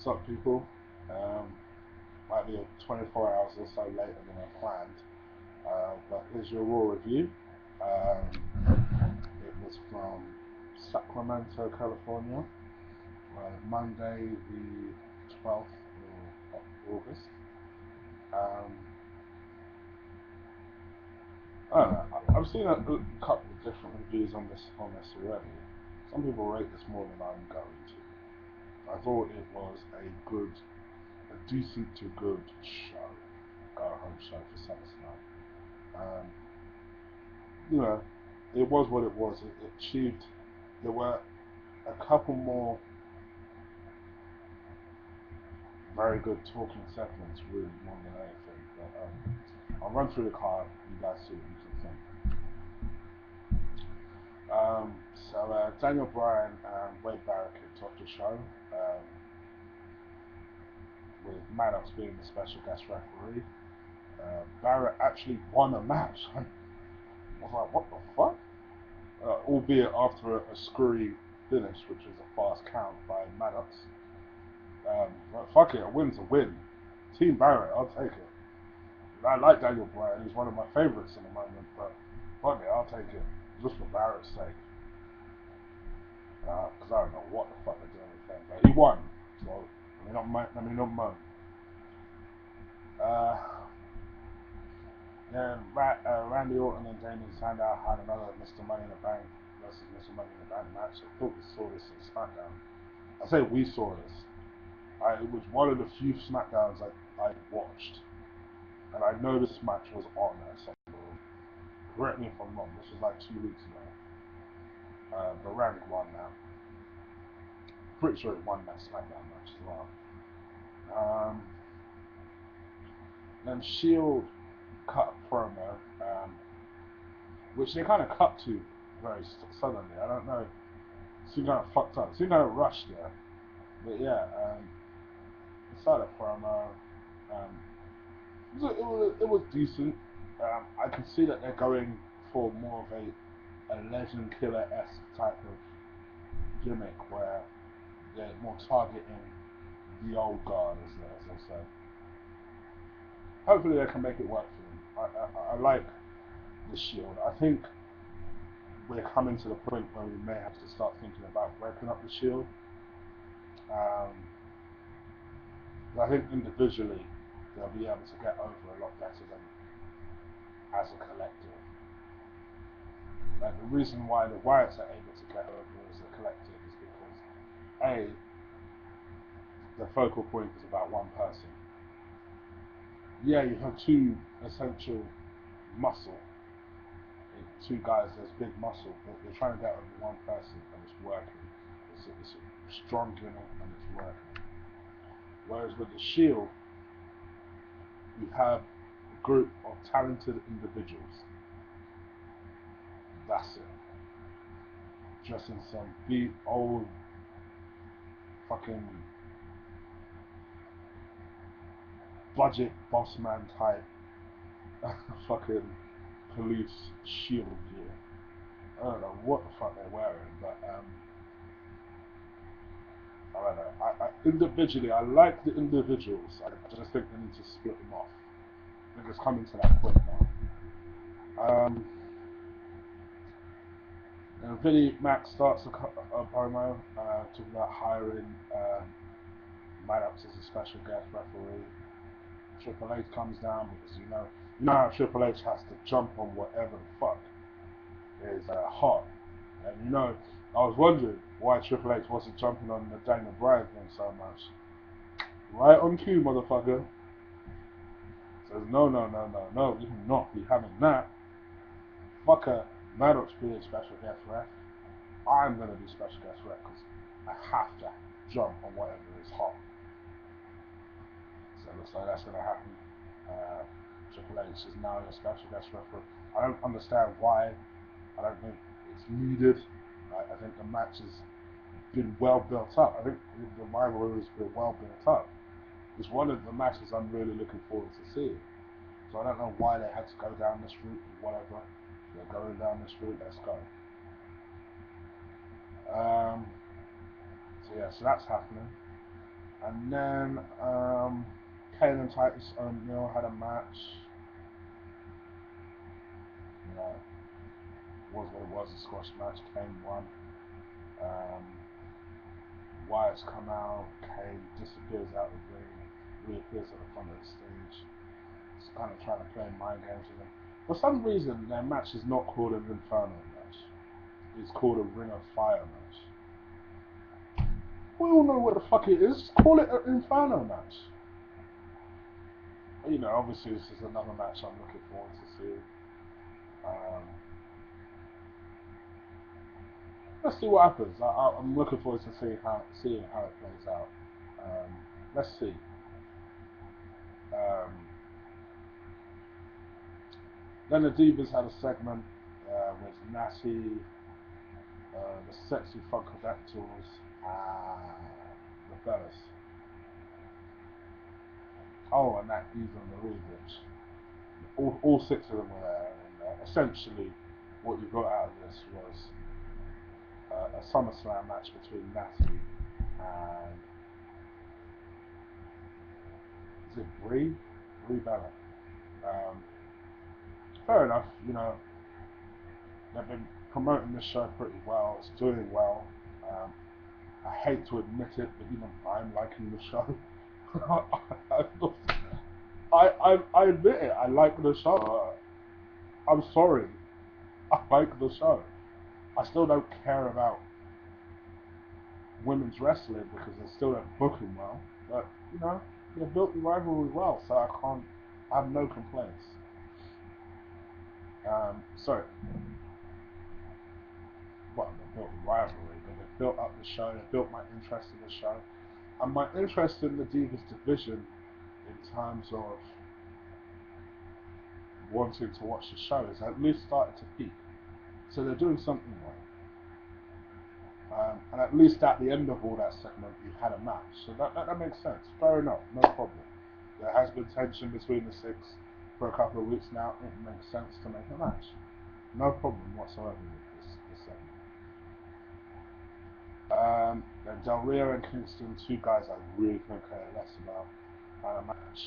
What's up, people? Um, Might be 24 hours or so later than I planned, but here's your raw review. It was from Sacramento, California, Monday the 12th of August. Um, I don't know. I've seen a couple of different reviews on this already. Some people rate this more than I'm going to. I thought it was a decent to good show, go home show for SummerSlam. Um, you know, it was what it was. It achieved. There were a couple more very good talking segments, really more than anything. But I'll run through the card. You guys see what you can think. Daniel Bryan and Wade Barrett kicked off the show, with Maddox being the special guest referee. Barrett actually won a match. I was like, what the fuck? Albeit after a screwy finish, which was a fast count by Maddox. But fuck it, a win's a win. Team Barrett, I'll take it. I like Daniel Bryan, he's one of my favourites in the moment, but fuck it, I'll take it. Just for Barrett's sake. Because I don't know what the fuck they're doing with him. But he won, so let me not moan. Uh, then Randy Orton and Damien Sandow had another Mr. Money in the Bank versus Mr. Money in the Bank match. I thought we saw this in SmackDown. I say we saw this. It was one of the few SmackDowns I watched, and I know this match was on at some point. Correct me if I'm wrong. This was like 2 weeks ago. But Randy won that. Pretty sure he won that SmackDown match as well. Um, then Shield cut a promo, which they kind of cut to very suddenly. I don't know. It seemed kind of fucked up. It seemed kind of rushed there. But yeah, they started a promo. It was decent. I can see that they're going for more of a legend killer-esque type of gimmick where they're more targeting the old guard, as they say. Hopefully they can make it work for them. I like the Shield. I think we're coming to the point where we may have to start thinking about breaking up the Shield. Um, I think individually they'll be able to get over a lot better than as a collective. Like the reason why the Wyatts are able to get over as a collective is because A, the focal point is about one person. Yeah, you have two essential muscle, two guys that's big muscle, but they're trying to get over one person and it's working. It's a strong gimmick and it's working. Whereas with the Shield, you have a group of talented individuals. That's it. Just in some beat old fucking budget boss man type fucking police shield gear. I don't know what the fuck they're wearing, but I don't know. Individually, I like the individuals. I just think they need to split them off. I think it's coming to that point now. And Vinnie Mac starts a promo talking about hiring Maddox as a special guest referee. Triple H comes down because you know how Triple H has to jump on whatever the fuck is hot. And I was wondering why Triple H wasn't jumping on the Daniel Bryan thing so much. Right on cue, motherfucker. Says no, you cannot be having that. Fucker, Maddox being special guest ref. I'm gonna be special guest ref because I have to jump on whatever is hot. So it looks like that's gonna happen. Triple H is now your special guest referee. I don't understand why. I don't think it's needed. I think the match has been well built up. I think the rivalry has been well built up. It's one of the matches I'm really looking forward to seeing. So I don't know why they had to go down this route or whatever. They're going down this route, let's go. So that's happening. And then Kane and Titus O'Neil had a match. You know, was what it was, a squash match. Kane won. Um, Wyatt's come out. Kane disappears out of the ring, reappears at the front of the stage. It's kind of trying to play mind games with him. For some reason, their match is not called an Inferno match. It's called a Ring of Fire match. We all know what the fuck it is. Call it an Inferno match. You know, obviously this is another match I'm looking forward to see. Let's see what happens. I'm looking forward to seeing how it plays out. Let's see. Then the Divas had a segment with Natty, the Sexy Funkadactyls, the Bellas. Oh, and that Eva Marie bitch. All six of them were there, and essentially what you got out of this was a SummerSlam match between Natty and is it Brie Bella. Fair enough, you know, they've been promoting this show pretty well. It's doing well. I hate to admit it, but even I'm liking the show. I admit it. I like the show. I'm sorry. I like the show. I still don't care about women's wrestling because they still don't book them well. But you know, they built the rivalry well, so I have no complaints. Sorry. Well, they built the rivalry, but they built up the show. They built my interest in the show, and my interest in the Divas division in terms of wanting to watch the show is at least started to peak. So they're doing something right. And at least at the end of all that segment, you had a match. So that makes sense. Fair enough, no problem. There has been tension between the six for a couple of weeks now. It makes sense to make a match. No problem whatsoever with this segment. Then Del Rio and Kingston, two guys I really couldn't care less about. Had a match.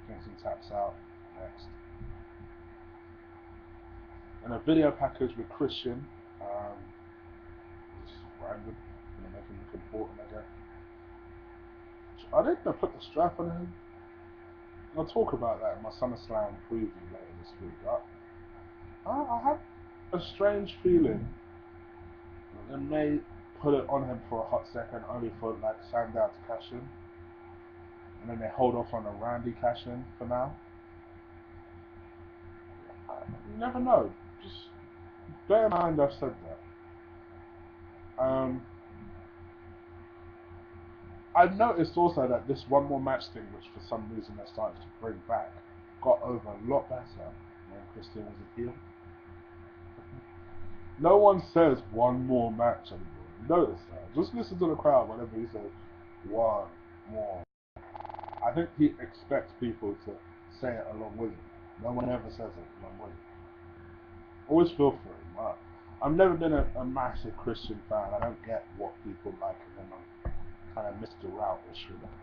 Kingston taps out next. And a video package with Christian. It's random. Gonna make him look important, I guess. Are they gonna put the strap on him? I'll talk about that in my SummerSlam preview later this week. I have a strange feeling that they may put it on him for a hot second, only for like Sandow to cash in, and then they hold off on a Randy cash in for now. You never know. Just bear in mind I've said that. I've noticed also that this one more match thing, which for some reason they're starting to bring back, got over a lot better when Christian was a heel. No one says one more match anymore. You notice that? Just listen to the crowd whenever he says one more. I think he expects people to say it along with him. No one ever says it along with him. Always feel for him. I've never been a massive Christian fan. I don't get what people like him. I'm kind of Mr. Routish, you know.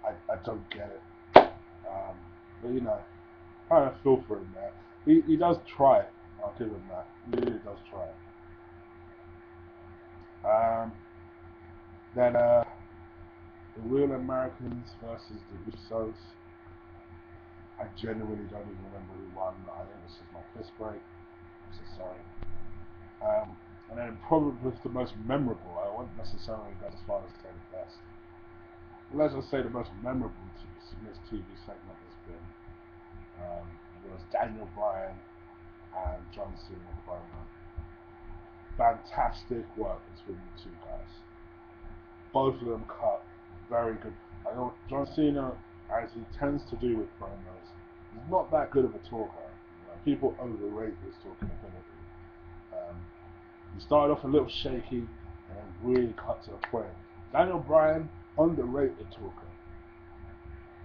I don't get it. But you know, kind of feel for him there. He does try it. I'll give him that. He really does try it. Then the Real Americans versus the Usos. I genuinely don't even remember who won. I think this is my piss break. I'm so sorry. And then probably the most memorable. I wouldn't necessarily go as far as say the best. Let's just say the most memorable this TV segment has been. It was Daniel Bryan and John Cena promo. Fantastic work between the two guys. Both of them cut very good. I know John Cena, as he tends to do with promos, he's not that good of a talker. You know, people overrate his talking ability. He started off a little shaky and then really cut to the point. Daniel Bryan, underrated talker.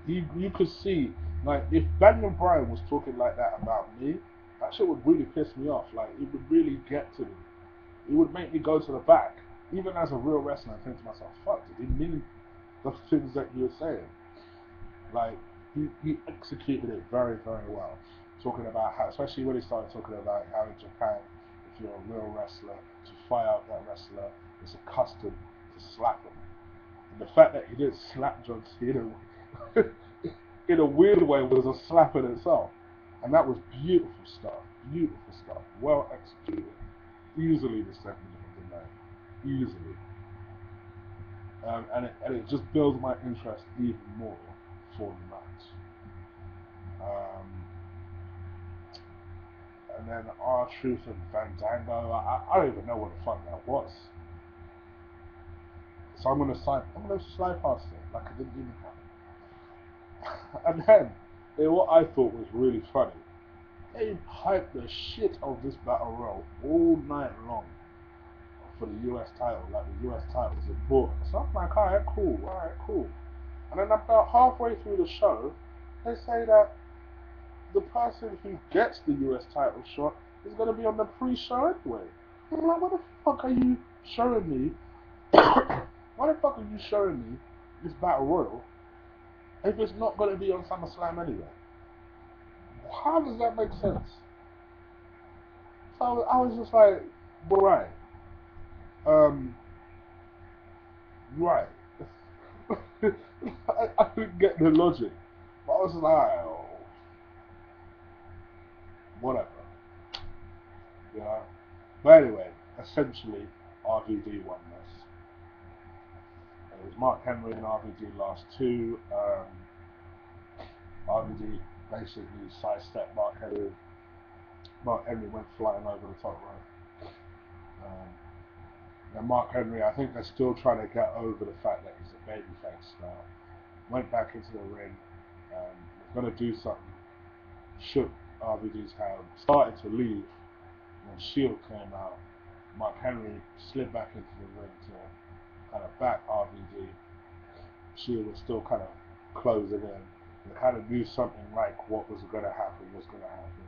You could see, like, if Daniel Bryan was talking like that about me, that shit would really piss me off. Like, it would really get to me. It would make me go to the back. even as a real wrestler, I think to myself, fuck, did he mean the things that he was saying? Like, he executed it very, very well. Talking about how, especially when he started talking about how in Japan, if you're a real wrestler, to fire out that wrestler, it's a custom to slap him. And the fact that he didn't slap John Cena in a weird way was a slap in itself. And that was beautiful stuff. Beautiful stuff. Well executed. Easily the second of the night. Easily. And it just builds my interest even more for the match. And then R-Truth and Fandango, I don't even know what the fuck that was. So I'm gonna slide past it like it didn't even happen. And then what I thought was really funny, they hyped the shit of this battle royal all night long for the US title, like the US title is important. So I'm like, alright, cool. And then about halfway through the show, they say that the person who gets the US title shot is going to be on the pre-show anyway. I'm like, what the fuck are you showing me? Why the fuck are you showing me this battle royal if it's not going to be on SummerSlam anyway? How does that make sense? So I was just like, right. Right. I couldn't get the logic. But I was like, oh, whatever. You know? But anyway, essentially, RVD won this. It was Mark Henry and RVD last two. RVD basically sidestepped Mark Henry. Mark Henry went flying over the top rope. And Mark Henry, I think they're still trying to get over the fact that he's a babyface now. Went back into the ring, was going to do something, shook RVD's hand, started to leave, when Shield came out. Mark Henry slid back into the ring to kind of back RVD. Shield was still kind of closing in. They kind of knew something like what was going to happen was going to happen.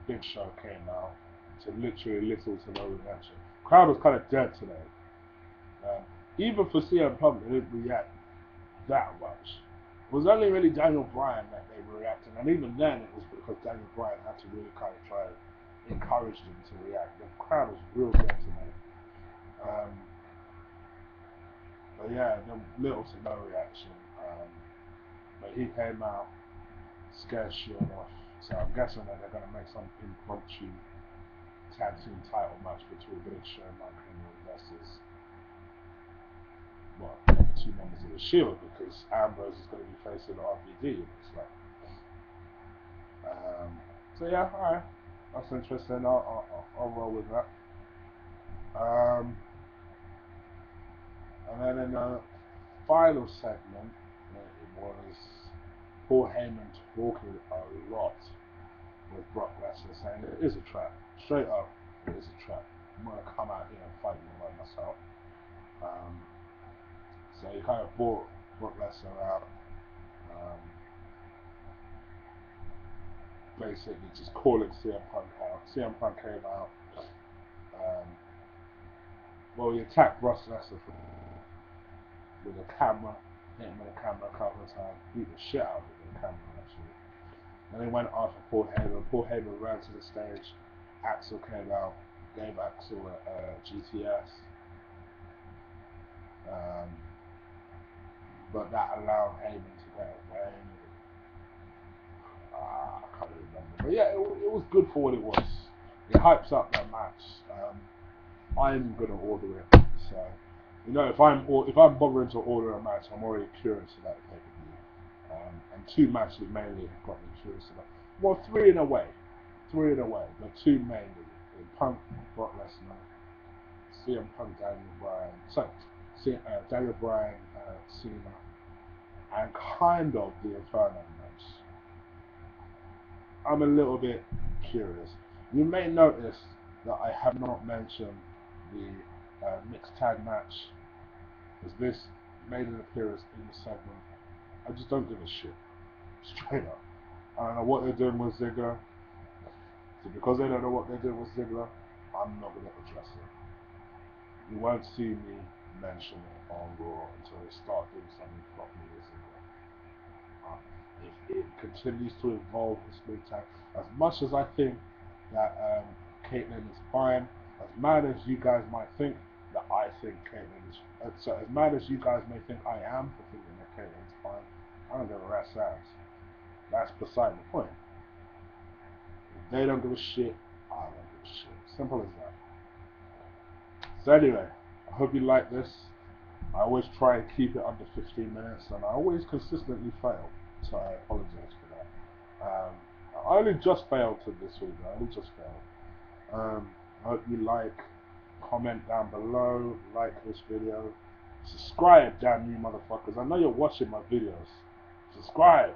Big Show came out to literally little to no reaction. Crowd was kind of dead today. Even for CM Punk, they didn't react that much. It was only really Daniel Bryan that they were reacting, and even then it was because Daniel Bryan had to really kind of try to encourage them to react. The crowd was real dead tonight. But yeah, little to no reaction. But he came out, scared Shield off. So I'm guessing that they're going to make some impromptu tag team title match between Big Show and Mark Henry versus the two members of the Shield, because Ambrose is going to be facing RVD. It's like, so yeah, alright, that's interesting. I'll roll with that. And then in the final segment, it was Paul Heyman talking a lot with Brock Lesnar, saying it is a trap. Straight up, it is a trap. I'm going to come out here and fight you by myself. So he kind of brought Brock Lesnar out. Basically just calling CM Punk out. CM Punk came out. He attacked Brock Lesnar with a camera, hit him with a camera a couple of times, beat the shit out of him with a camera actually. And they went after Paul Heyman. Paul Heyman ran to the stage. Axel came out, gave Axel a GTS. But that allowed Heyman to get away. I can't remember. But yeah, it was good for what it was. It hypes up that match. I'm gonna order it. So, if I'm bothering to order a match, I'm already curious about the pay-per-view. And two matches mainly have got me curious about. Well, three in a way, but two mainly. Punk, Brock Lesnar, CM Punk, Daniel Bryan, Daniel Bryan, Cena, and kind of the Inferno match. I'm a little bit curious. You may notice that I have not mentioned the mixed tag match, because this made an appearance in the segment. I just don't give a shit. Straight up. I don't know what they're doing with Ziggler. So because they don't know what they're doing with Ziggler, I'm not going to address it. you won't see me mention it on Raw until they start doing something properly this season. If it continues to evolve this big time, as much as I think that Caitlyn is fine, as mad as you guys might think that I think Caitlyn is, so as mad as you guys may think I am for thinking that Caitlyn's fine, I don't give a rat's ass. That's beside the point. If they don't give a shit, I don't give a shit. Simple as that. So anyway, I hope you like this. I always try and keep it under 15 minutes, and I always consistently fail, so I apologize for that. I only just failed to this week. I only just failed. I hope you like, comment down below, like this video, subscribe, damn you motherfuckers. I know you're watching my videos. Subscribe.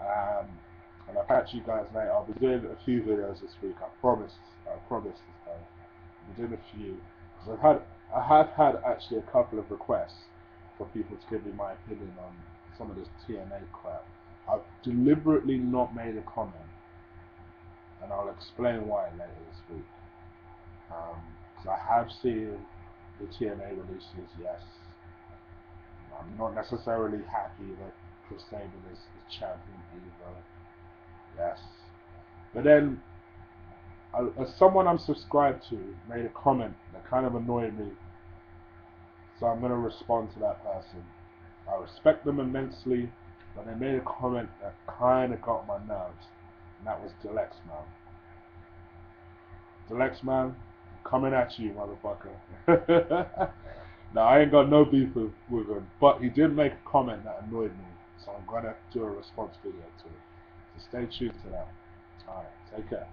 And I'll catch you guys later. I'll be doing a few videos this week. I promise. I promise this time. I'll be doing a few. Because I have had actually a couple of requests for people to give me my opinion on some of this TNA crap. I've deliberately not made a comment, and I'll explain why later this week. Because I have seen the TNA releases, yes. I'm not necessarily happy that Chris Sabin is champion either, yes. But then, as someone I'm subscribed to made a comment that kind of annoyed me, so I'm going to respond to that person. I respect them immensely, but they made a comment that kind of got my nerves, and that was Deluxe Man. Deluxe Man, coming at you, motherfucker. Now, I ain't got no beef with him, but he did make a comment that annoyed me, so I'm going to do a response video to it. So stay tuned to that. Alright, take care.